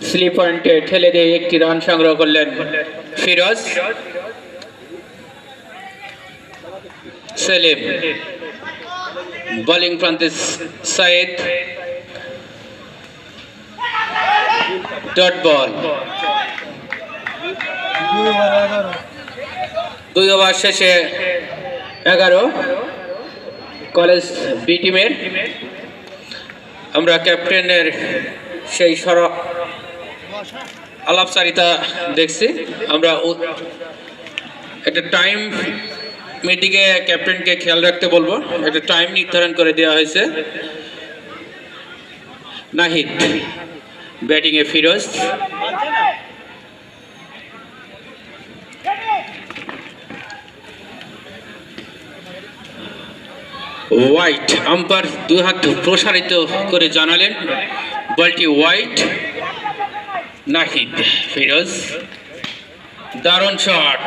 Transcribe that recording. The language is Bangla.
স্লিপ পয়েন্টে ঠেলে দিয়ে একটি রান সংগ্রহ করলেন ফিরোজ। সেলিম বোলিং প্রান্তে সাইদ, ডট বল। 2 ওভার শেষে 11 কলেজ বি টিমের। আমরা ক্যাপ্টেনের সেই আলাপচারিতা দেখছি। আমরা একটা টাইম মিটিংয়ে ক্যাপ্টেনকে খেয়াল রাখতে বলবো, একটা টাইম নির্ধারণ করে দেওয়া হয়েছে। নাহিদ ব্যাটিংয়ে ফিরোজ, হোয়াইট। আম্পায়ার 2 হাত প্রসারিত করে জানালেন বলটি হোয়াইট। নাহিদ, ফিরোজ, দারুণ শট।